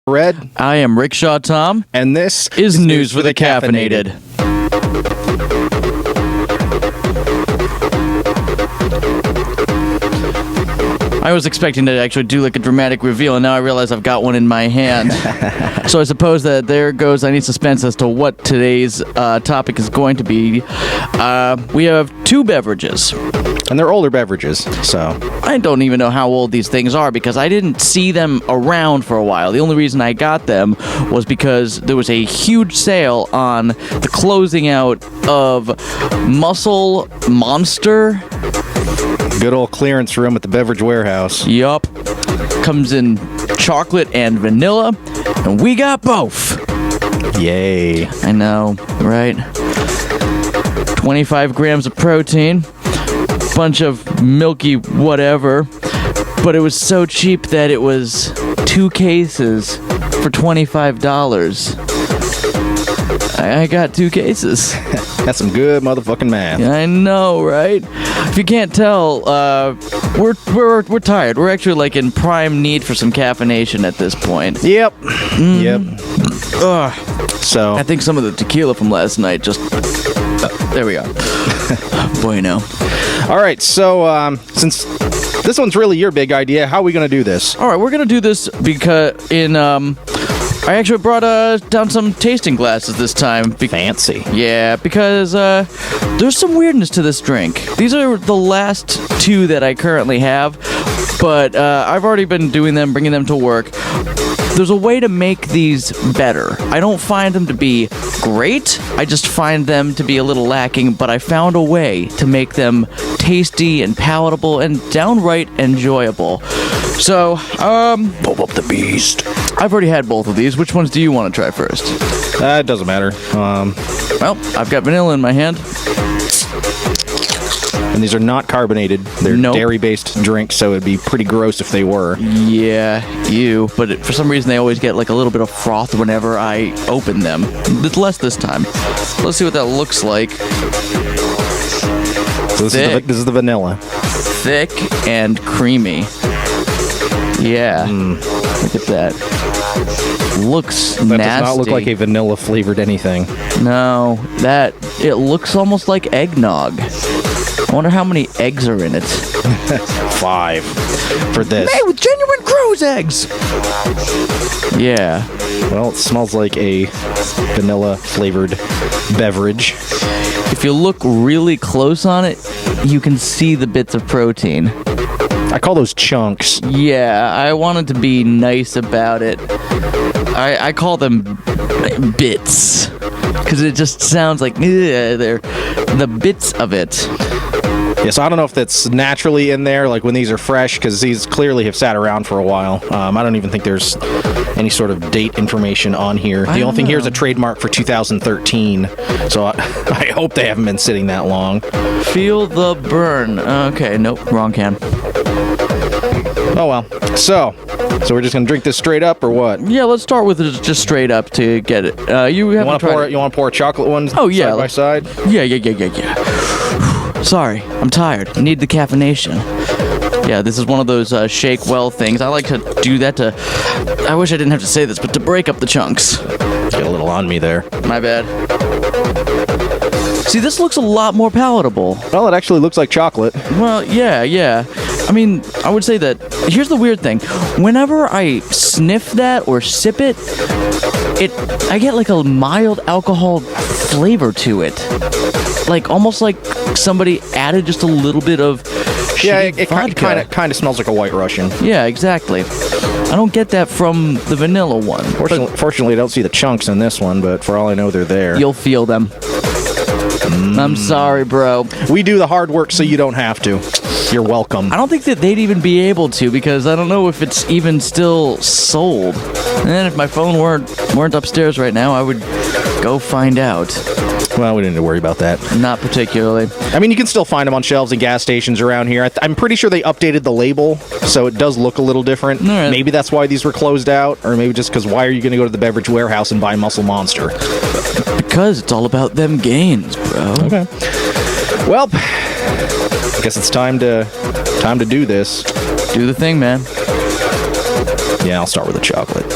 Red. I am Rickshaw Tom. And this is News for the Caffeinated. I was expecting to actually do like a dramatic reveal, and now I realize I've got one in my hand. So I suppose that there goes any suspense as to what today's topic is going to be. We have two beverages. And they're older beverages, so... I don't even know how old these things are because I didn't see them around for a while. The only reason I got them was because there was a huge sale on the closing out of Muscle Monster. Good old clearance room at the Beverage Warehouse. Yup. Comes in chocolate and vanilla, and we got both. Yay. I know, right? 25 grams of protein. Bunch of milky whatever, but it was so cheap that it was 2 cases for $25. I got 2 cases. That's some good motherfucking math. I know, right? If you can't tell, we're tired. We're actually like in prime need for some caffeination at this point. Yep. Yep. Ugh. So I think some of the tequila from last night just... there we are. Bueno. All right, so since this one's really your big idea, how are we going to do this? All right, we're going to do this because I actually brought down some tasting glasses this time. Fancy. Yeah, because there's some weirdness to this drink. These are the last 2 that I currently have, but I've already been doing them, bringing them to work. There's a way to make these better. I don't find them to be great. I just find them to be a little lacking, but I found a way to make them tasty and palatable and downright enjoyable. So, Pump up the beast. I've already had both of these. Which ones do you want to try first? It doesn't matter. Well, I've got vanilla in my hand. And these are not carbonated. They're Nope. dairy-based drinks, so it'd be pretty gross if they were. Yeah, but for some reason they always get like a little bit of froth whenever I open them. It's less this time. Let's see what that looks like. So this is the vanilla. Thick and creamy. Yeah. Look at that. Looks That nasty. does not look like a vanilla-flavored anything. No, it looks almost like eggnog. I wonder how many eggs are in it. 5 for this. Made with genuine crow's eggs! Yeah. Well, it smells like a vanilla-flavored beverage. If you look really close on it, you can see the bits of protein. I call those chunks. Yeah, I wanted to be nice about it. I call them bits. Because it just sounds like, they're the bits of it. Yeah, so I don't know if that's naturally in there, like when these are fresh, because these clearly have sat around for a while. I don't even think there's any sort of date information on here. The only thing here is a trademark for 2013, so I hope they haven't been sitting that long. Feel the burn. Okay, nope, wrong can. Oh well. So we're just gonna drink this straight up, or what? Yeah, let's start with it just straight up to get it. You want to pour chocolate ones? Oh yeah, side by side. Yeah. Sorry, I'm tired. I need the caffeination. Yeah, this is one of those shake well things. I like to do that I wish I didn't have to say this, but to break up the chunks. Get a little on me there. My bad. See, this looks a lot more palatable. Well, it actually looks like chocolate. Well, yeah. I mean, I would say that... Here's the weird thing. Whenever I sniff that or sip it, I get like a mild alcohol flavor to it. Like, almost like somebody added just a little bit of it vodka. kind of smells like a White Russian. Yeah, exactly. I don't get that from the vanilla one. Fortunately, I don't see the chunks in this one, but for all I know, they're there. You'll feel them. I'm sorry, bro. We do the hard work so you don't have to. You're welcome. I don't think that they'd even be able to, because I don't know if it's even still sold. And if my phone weren't upstairs right now, I would go find out. Well, we didn't need to worry about that. Not particularly. I mean, you can still find them on shelves in gas stations around here. I'm pretty sure they updated the label, so it does look a little different. Right. Maybe that's why these were closed out, or maybe just because why are you going to go to the Beverage Warehouse and buy Muscle Monster? Because it's all about them gains, bro. Okay. Well, I guess it's time to do this. Do the thing, man. Yeah, I'll start with the chocolate.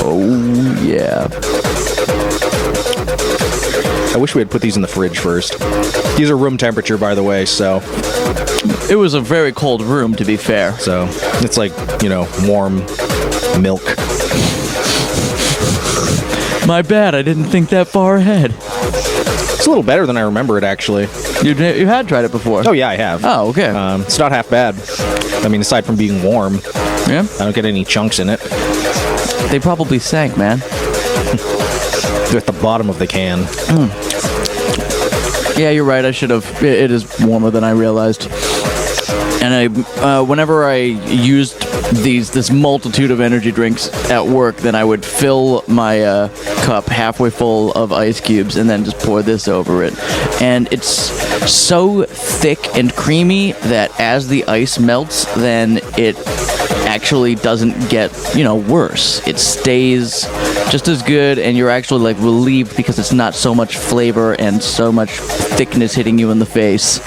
Oh, yeah. I wish we had put these in the fridge first. These are room temperature, by the way, so... It was a very cold room, to be fair. So, it's like, warm milk. My bad, I didn't think that far ahead. It's a little better than I remember it, actually. You had tried it before? Oh, yeah, I have. Oh, okay. It's not half bad. I mean, aside from being warm, Yeah? I don't get any chunks in it. They probably sank, man. They're at the bottom of the can. Yeah, you're right. I should have. It is warmer than I realized. And whenever I used this multitude of energy drinks at work, then I would fill my cup halfway full of ice cubes and then just pour this over it. And it's so thick and creamy that as the ice melts, then it actually doesn't get, worse. It stays just as good, and you're actually like relieved because it's not so much flavor and so much thickness hitting you in the face.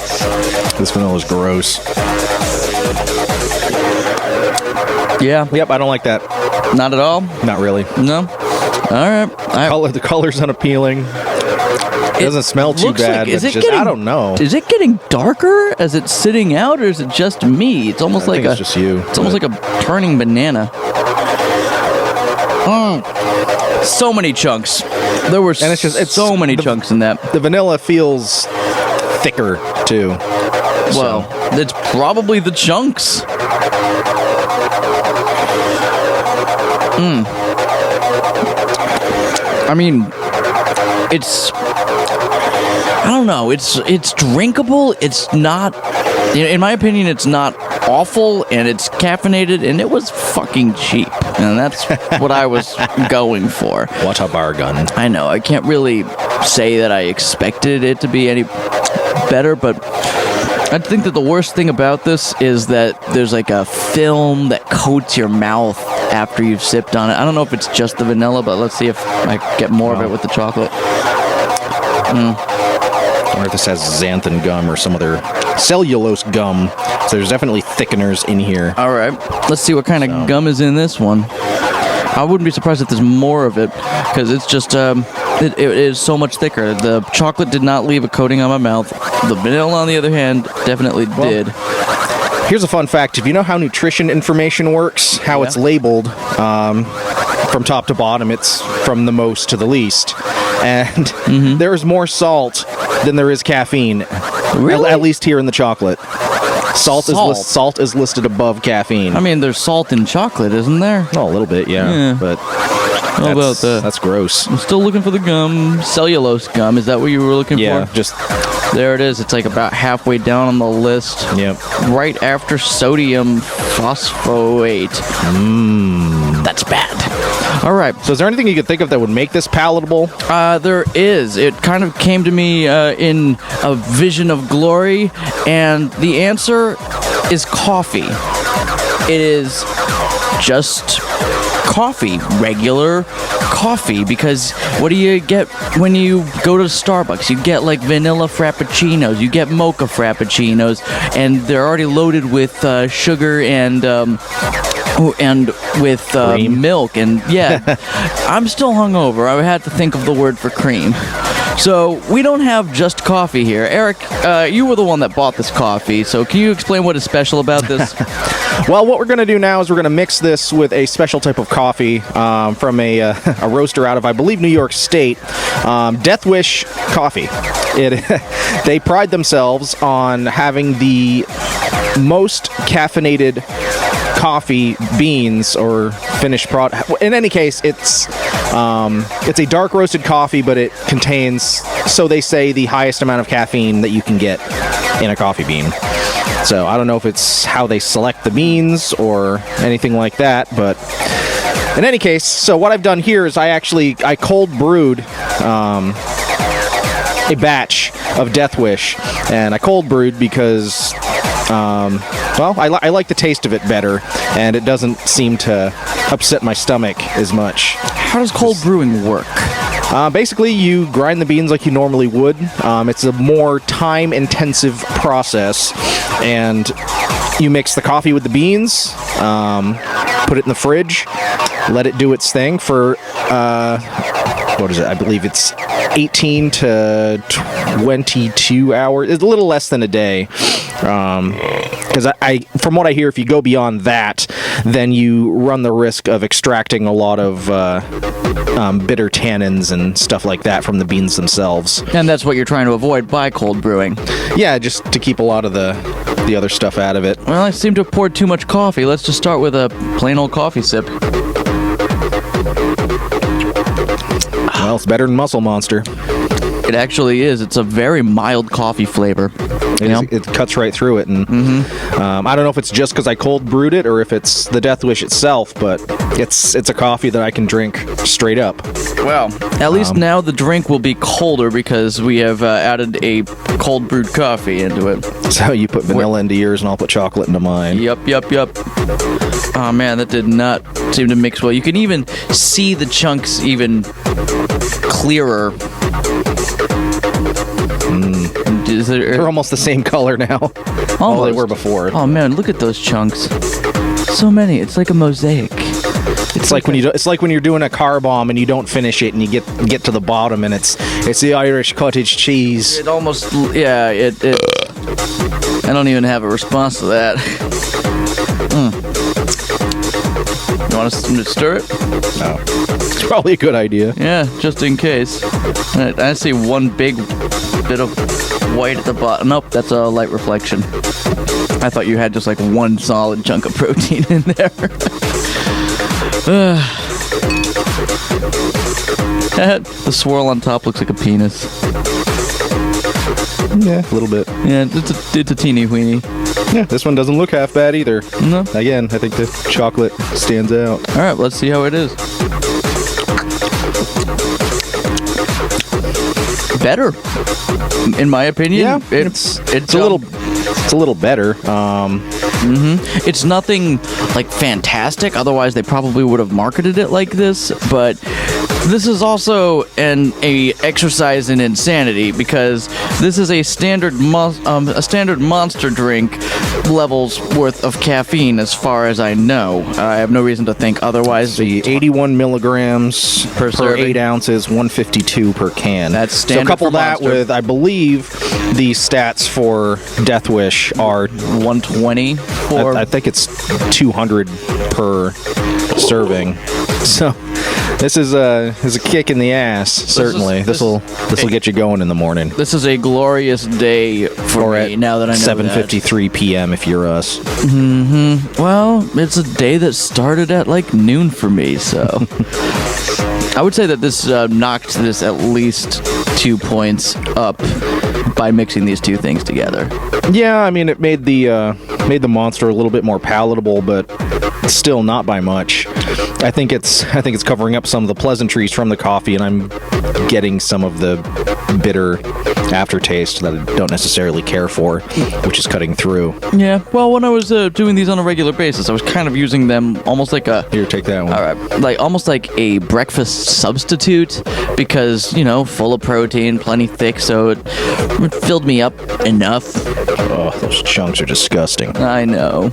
This vanilla is gross. Yeah. Yep, I don't like that. Not at all? Not really. No? All right. The color's unappealing. It doesn't smell too bad. Like, I don't know. Is it getting darker as it's sitting out, or is it just me? It's almost like it's just you. It's almost like a turning banana. So many chunks. There were so many chunks in that. The vanilla feels thicker too. Well, it's probably the chunks. I mean, I don't know. It's drinkable. It's not, in my opinion, it's not awful, and it's caffeinated, and it was fucking cheap, and that's what I was going for. What a bargain. I know. I can't really say that I expected it to be any better, but I think that the worst thing about this is that there's like a film that coats your mouth after you've sipped on it. I don't know if it's just the vanilla, but let's see if I get more of it with the chocolate. I wonder if this has xanthan gum or some other cellulose gum. So there's definitely thickeners in here. All right. Let's see what kind of gum is in this one. I wouldn't be surprised if there's more of it, because it's just, it is so much thicker. The chocolate did not leave a coating on my mouth. The vanilla, on the other hand, definitely did. Here's a fun fact. If you know how nutrition information works, how it's labeled from top to bottom, it's from the most to the least. And there is more salt than there is caffeine. Really? At least here in the chocolate. Salt is listed above caffeine. I mean, there's salt in chocolate, isn't there? Oh, a little bit, yeah. But How about that? That's gross. I'm still looking for the gum. Cellulose gum. Is that what you were looking for? Yeah, just... There it is. It's like about halfway down on the list. Yep. Right after sodium phosphate. That's bad. All right. So is there anything you could think of that would make this palatable? There is. It kind of came to me in a vision of glory, and the answer is coffee. It is just coffee, regular coffee, because what do you get when you go to Starbucks? You get like vanilla frappuccinos, you get mocha frappuccinos, and they're already loaded with sugar and with milk, and I'm still hungover. I had to think of the word for cream. So we don't have just coffee here. Eric, you were the one that bought this coffee, so can you explain what is special about this? Well, what we're going to do now is we're going to mix this with a special type of coffee from a roaster out of, I believe, New York State. Deathwish coffee. They pride themselves on having the most caffeinated coffee beans or finished product. In any case, it's a dark roasted coffee, but it contains, so they say, the highest amount of caffeine that you can get in a coffee bean. So I don't know if it's how they select the beans or anything like that, but in any case, so what I've done here is I cold brewed a batch of Deathwish, and I cold brewed because I like the taste of it better, and it doesn't seem to upset my stomach as much. How does cold brewing work? Basically, you grind the beans like you normally would. It's a more time-intensive process, and you mix the coffee with the beans, put it in the fridge, let it do its thing for, what is it? I believe it's 18 to 22 hours. It's a little less than a day. Because I, from what I hear, if you go beyond that, then you run the risk of extracting a lot of bitter tannins and stuff like that from the beans themselves. And that's what you're trying to avoid by cold brewing. Yeah, just to keep a lot of the other stuff out of it. Well, I seem to have poured too much coffee. Let's just start with a plain old coffee sip. Well, it's better than Muscle Monster. It actually is. It's a very mild coffee flavor. It cuts right through it, and I don't know if it's just because I cold brewed it or if it's the Deathwish itself, but it's a coffee that I can drink straight up. Well, at least now the drink will be colder because we have added a cold brewed coffee into it. So you put vanilla into yours, and I'll put chocolate into mine. Yep. Oh man, that did not seem to mix well. You can even see the chunks even clearer. They're almost the same color now. Almost. Well, they were before. Oh man, look at those chunks. So many. It's like a mosaic. It's like when you're doing a car bomb and you don't finish it and you get to the bottom and it's the Irish cottage cheese. It almost it I don't even have a response to that. You want us to stir it? No. It's probably a good idea. Yeah, just in case. I see one big bit of white at the bottom. Nope, that's a light reflection. I thought you had just like one solid chunk of protein in there. The swirl on top looks like a penis. Yeah, a little bit. Yeah, it's a teeny weeny. Yeah, this one doesn't look half bad either. No. Again, I think the chocolate stands out. All right, let's see how it is. Better, in my opinion. Yeah, it's a little better. It's nothing like fantastic. Otherwise, they probably would have marketed it like this. But this is also a exercise in insanity because this is a standard monster drink levels worth of caffeine, as far as I know. I have no reason to think otherwise. The 81 milligrams per serving. 8 ounces, 152 per can. That's standard. So couple for that Monster. with, I believe, the stats for Deathwish are 120. I think it's 200 per serving. So this is a kick in the ass. Certainly, this will get you going in the morning. This is a glorious day for me. Now that I know 7:53 p.m. if you're us. Well, it's a day that started at like noon for me, so I would say that this knocked this at least 2 points up by mixing these two things together. Yeah, I mean, it made the monster a little bit more palatable, but still not by much. I think it's covering up some of the pleasantries from the coffee, and I'm getting some of the bitter aftertaste that I don't necessarily care for, which is cutting through. Yeah, well, when I was doing these on a regular basis, I was kind of using them almost like a... Here, take that one. All right, almost like a breakfast substitute, because, full of protein, plenty thick, so it filled me up enough. Oh, those chunks are disgusting. I know.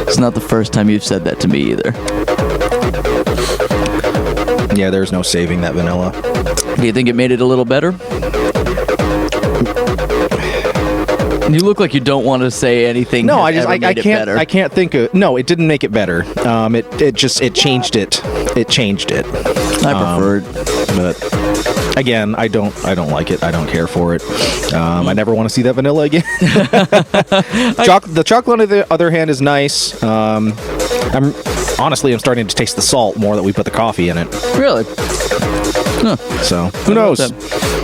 It's not the first time you've said that to me either. Yeah, there's no saving that vanilla. Do you think it made it a little better? You look like you don't want to say anything. No, I can't. I can't think of. No, it didn't make it better. It changed it. It changed it. I preferred, but again, I don't like it. I don't care for it. I never want to see that vanilla again. The chocolate, on the other hand, is nice. I'm starting to taste the salt more that we put the coffee in it. Really? Huh. So who knows?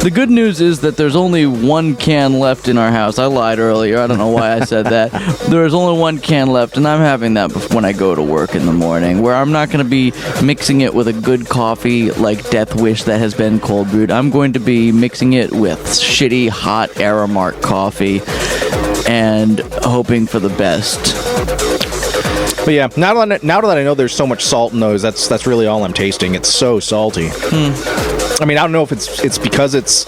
The good news is that there's only one can left in our house. I lied earlier. I don't know why I said that. There's only one can left, and I'm having that when I go to work in the morning, where I'm not going to be mixing it with a good coffee like Deathwish that has been cold brewed. I'm going to be mixing it with shitty, hot Aramark coffee and hoping for the best. But yeah, now that I know there's so much salt in those, that's really all I'm tasting. It's so salty. I mean, I don't know if it's because it's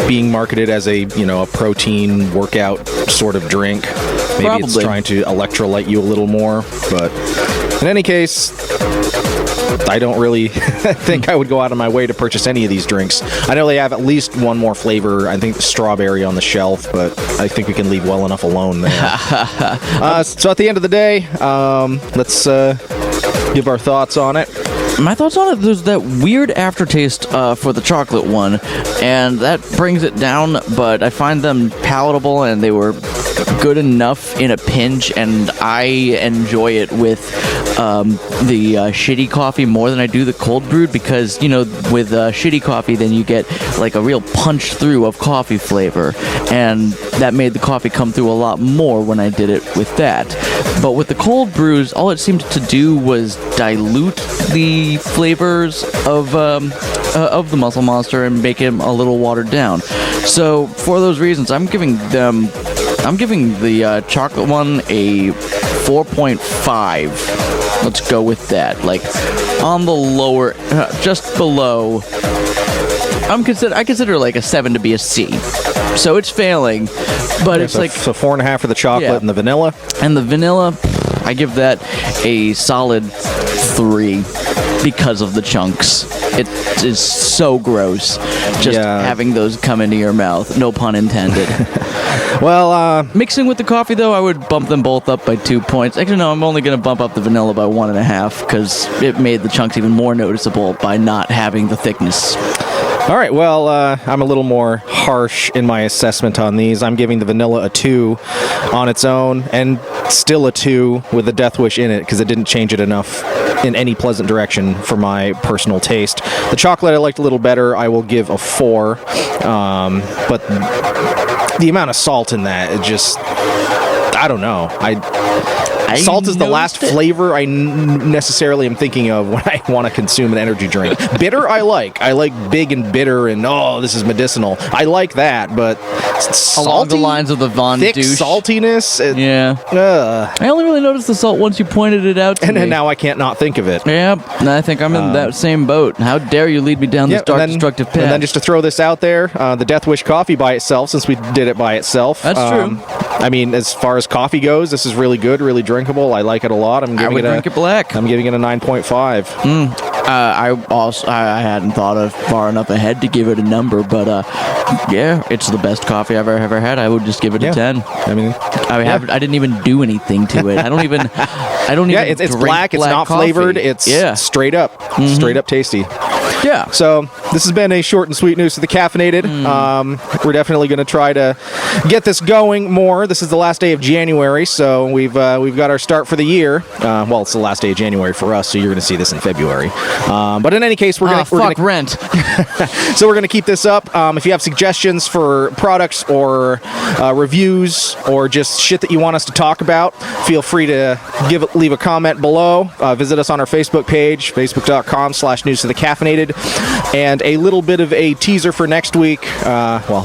being marketed as a protein workout sort of drink. Maybe Probably. It's trying to electrolyte you a little more, but In any case, I don't really think I would go out of my way to purchase any of these drinks. I know they have at least one more flavor, I think strawberry on the shelf, but I think we can leave well enough alone there. So at the end of the day, let's give our thoughts on it. My thoughts on it, there's that weird aftertaste for the chocolate one, and that brings it down, but I find them palatable, and they were good enough in a pinch, and I enjoy it with the shitty coffee more than I do the cold brewed, because, you know, with shitty coffee, then you get like a real punch through of coffee flavor, and that made the coffee come through a lot more when I did it with that. But with the cold brews, all it seemed to do was dilute the flavors of the Muscle Monster and make him a little watered down. So for those reasons, I'm giving the chocolate one a 4.5. Let's go with that. Like on the lower, just below. I consider like a 7 to be a C. So it's failing, but it's like so 4.5 for the chocolate and the vanilla. And the vanilla, I give that a solid 3 because of the chunks. It is so gross just having those come into your mouth. No pun intended. Well, mixing with the coffee, though, I would bump them both up by 2 points. Actually, no, I'm only going to bump up the vanilla by 1.5 because it made the chunks even more noticeable by not having the thickness. All right, well, I'm a little more harsh in my assessment on these. I'm giving the vanilla a 2 on its own, and still a 2 with the Deathwish in it, because it didn't change it enough in any pleasant direction for my personal taste. The chocolate I liked a little better. I will give a 4, but the amount of salt in that, it just, I don't know. Salt is the last flavor I necessarily am thinking of when I want to consume an energy drink. Bitter, I like. I like big and bitter and, oh, this is medicinal. I like that, but salty? Along the lines of the Von thick douche. Saltiness? I only really noticed the salt once you pointed it out to me. And now I can't not think of it. Yeah, I think I'm in that same boat. How dare you lead me down this dark, destructive path. And then just to throw this out there, the Deathwish coffee by itself, since we did it by itself. That's true. I mean, as far as coffee goes, this is really good, really drinkable. I like it a lot. I'm giving drink it black. I'm giving it a 9.5. I hadn't thought of far enough ahead to give it a number, but it's the best coffee I've ever had. I would just give it a 10. I mean, I didn't even do anything to it. I don't even. Yeah, it's black. It's not coffee. flavored. It's straight up, straight up tasty. Yeah. So this has been a short and sweet news of the Caffeinated. We're definitely going to try to get this going more. This is the last day of January, so we've got our start for the year. Well, it's the last day of January for us, so you're going to see this in February. But in any case, we're going to rent. So we're going to keep this up. If you have suggestions for products or reviews or just shit that you want us to talk about, feel free to leave a comment below. Visit us on our Facebook page, facebook.com/news to the Caffeinated. And a little bit of a teaser for next week.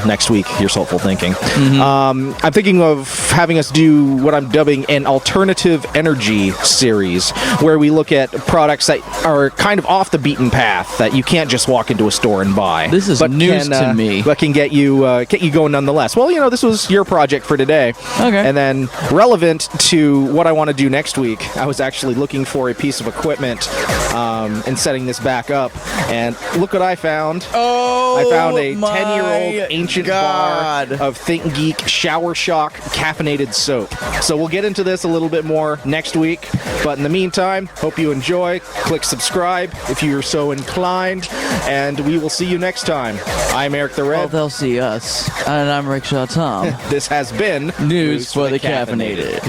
Next week, here's hopeful thinking. I'm thinking of having us do what I'm dubbing an alternative energy series, where we look at products that are kind of off the beaten path that you can't just walk into a store and buy. This is news to me. But can get you going nonetheless. Well, this was your project for today. Okay. And then relevant to what I want to do next week, I was actually looking for a piece of equipment and setting this back up. And look what I found. Oh, I found a 10-year-old ancient bar of Think Geek Shower Shock caffeinated soap. So we'll get into this a little bit more next week. But in the meantime, hope you enjoy. Click subscribe if you're so inclined. And we will see you next time. I'm Eric the Red. Well, they'll see us. And I'm Rickshaw Tom. This has been News for the Caffeinated.